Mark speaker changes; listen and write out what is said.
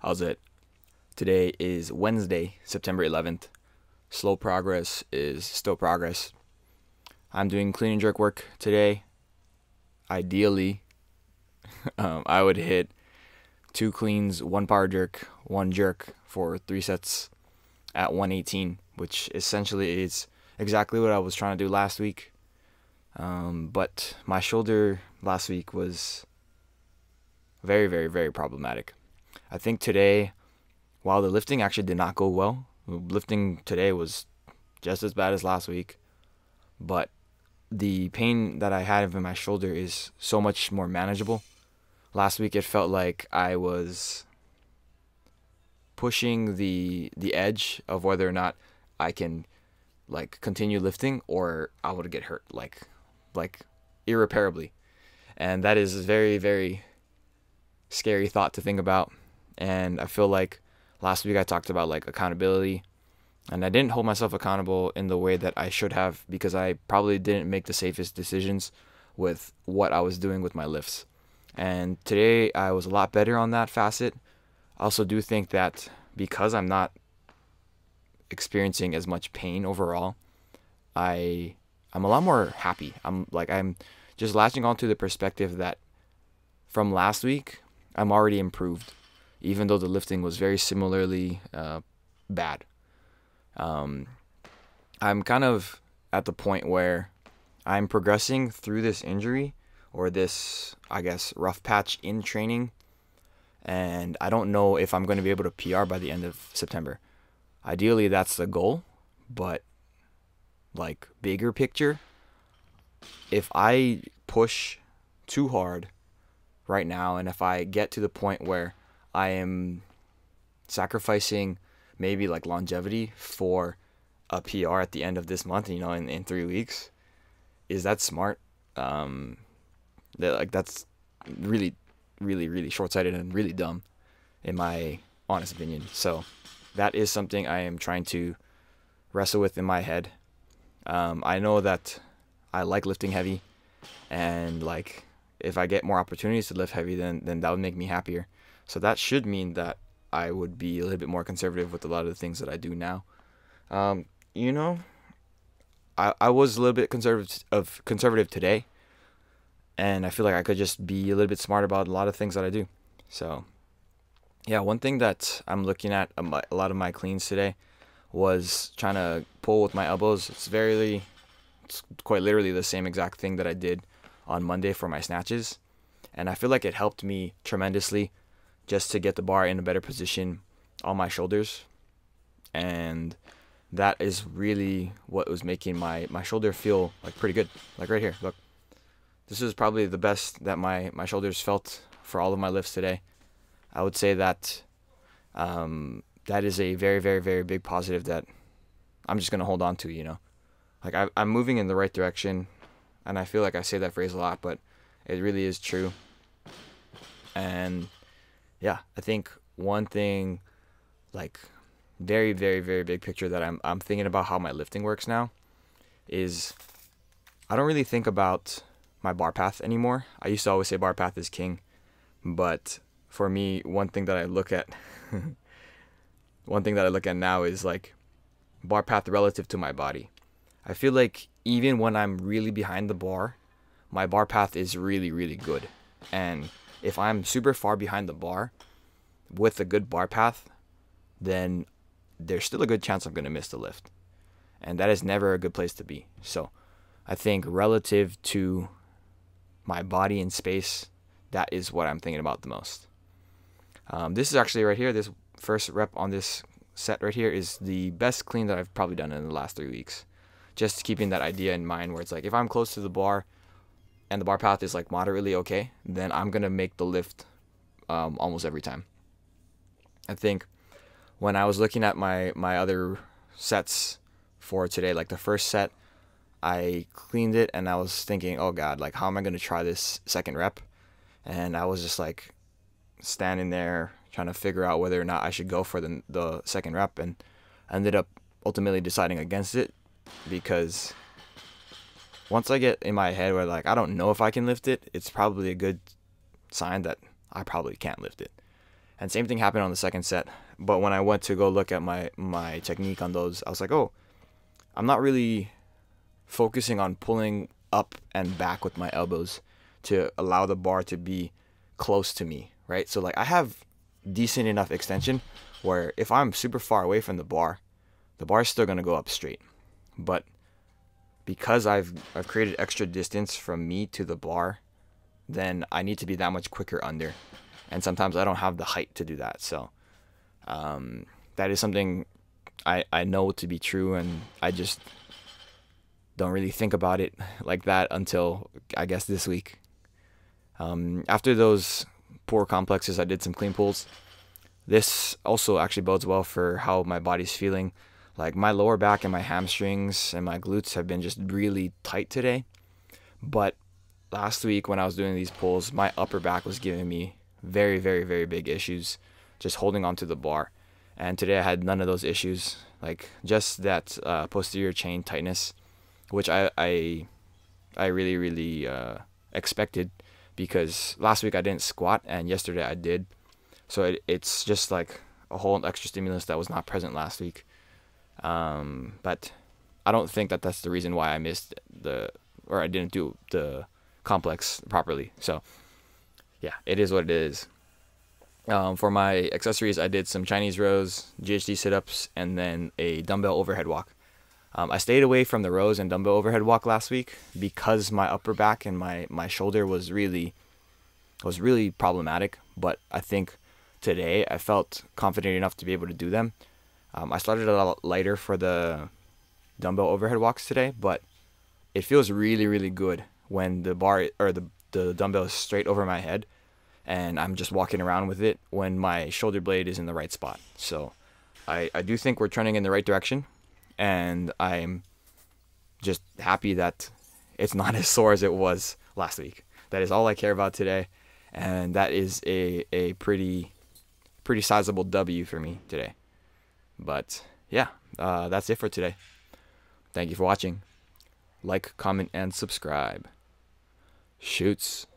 Speaker 1: How's it? Today is Wednesday, September 11th. Slow progress is still progress. I'm doing clean and jerk work today. Ideally, I would hit 2 cleans, 1 power jerk, 1 jerk for 3 sets at 118, which essentially is exactly what I was trying to do last week. But my shoulder last week was very, very, very problematic. I think today, while the lifting actually did not go well, lifting today was just as bad as last week, but the pain that I had in my shoulder is so much more manageable. Last week it felt like I was pushing the edge of whether or not I can continue lifting or I would get hurt like irreparably. And that is a very, very scary thought to think about. And I feel like last week I talked about accountability, and I didn't hold myself accountable in the way that I should have because I probably didn't make the safest decisions with what I was doing with my lifts. And today I was a lot better on that facet. I also do think that because I'm not experiencing as much pain overall, I'm a lot more happy. I'm just latching onto the perspective that from last week I'm already improved, even though the lifting was very similarly bad. I'm kind of at the point where I'm progressing through this injury or this, I guess, rough patch in training, and I don't know if I'm going to be able to PR by the end of September. Ideally, that's the goal, but bigger picture, if I push too hard right now and if I get to the point where I am sacrificing maybe longevity for a PR at the end of this month, in 3 weeks, is that smart? That's really, really, really short-sighted and really dumb, in my honest opinion. So that is something I am trying to wrestle with in my head. I know that I like lifting heavy, and if I get more opportunities to lift heavy, then that would make me happier. So that should mean that I would be a little bit more conservative with a lot of the things that I do now. I was a little bit conservative today, and I feel like I could just be a little bit smart about a lot of things that I do. So yeah, one thing that I'm looking at a lot of my cleans today was trying to pull with my elbows. It's quite literally the same exact thing that I did on Monday for my snatches, and I feel like it helped me tremendously just to get the bar in a better position on my shoulders. And that is really what was making my shoulder feel pretty good. Right here, look. This is probably the best that my shoulders felt for all of my lifts today. I would say that that is a very, very, very big positive that I'm just going to hold on to, I'm moving in the right direction, and I feel like I say that phrase a lot, but it really is true. And yeah, I think one thing, very, very, very big picture that I'm thinking about how my lifting works now is I don't really think about my bar path anymore. I used to always say bar path is king, but for me, one thing that I look at now is bar path relative to my body. I feel like even when I'm really behind the bar, my bar path is really, really good. And if I'm super far behind the bar with a good bar path, then there's still a good chance I'm going to miss the lift. And that is never a good place to be. So I think relative to my body in space, that is what I'm thinking about the most. This is actually right here, this first rep on this set right here is the best clean that I've probably done in the last 3 weeks. Just keeping that idea in mind where it's if I'm close to the bar and the bar path is moderately okay, then I'm going to make the lift almost every time. I think when I was looking at my other sets for today, the first set, I cleaned it and I was thinking, oh God, how am I going to try this second rep? And I was just standing there trying to figure out whether or not I should go for the second rep, and I ended up ultimately deciding against it because once I get in my head where I don't know if I can lift it, it's probably a good sign that I probably can't lift it. And same thing happened on the second set. But when I went to go look at my technique on those, I was like, oh, I'm not really focusing on pulling up and back with my elbows to allow the bar to be close to me, right? So like I have decent enough extension where if I'm super far away from the bar is still gonna go up straight. But because I've created extra distance from me to the bar, then I need to be that much quicker under. And sometimes I don't have the height to do that. So that is something I know to be true, and I just don't really think about it like that until I guess this week. After those poor complexes, I did some clean pulls. This also actually bodes well for how my body's feeling. Like my lower back and my hamstrings and my glutes have been just really tight today. But last week when I was doing these pulls, my upper back was giving me very, very, very big issues just holding onto the bar. And today I had none of those issues, like just that posterior chain tightness, which I really, really expected, because last week I didn't squat and yesterday I did. So it's just like a whole extra stimulus that was not present last week. But I don't think that that's the reason why I missed or I didn't do the complex properly. So yeah, it is what it is. For my accessories, I did some Chinese rows, GHD sit-ups, and then a dumbbell overhead walk. I stayed away from the rows and dumbbell overhead walk last week because my upper back and my shoulder was really problematic. But I think today I felt confident enough to be able to do them. I started a lot lighter for the dumbbell overhead walks today, but it feels really, really good when the bar or the dumbbell is straight over my head and I'm just walking around with it when my shoulder blade is in the right spot. So I do think we're trending in the right direction, and I'm just happy that it's not as sore as it was last week. That is all I care about today, and that is a pretty sizable W for me today. But yeah, that's it for today. Thank you for watching. Like, comment, and subscribe. Shoots.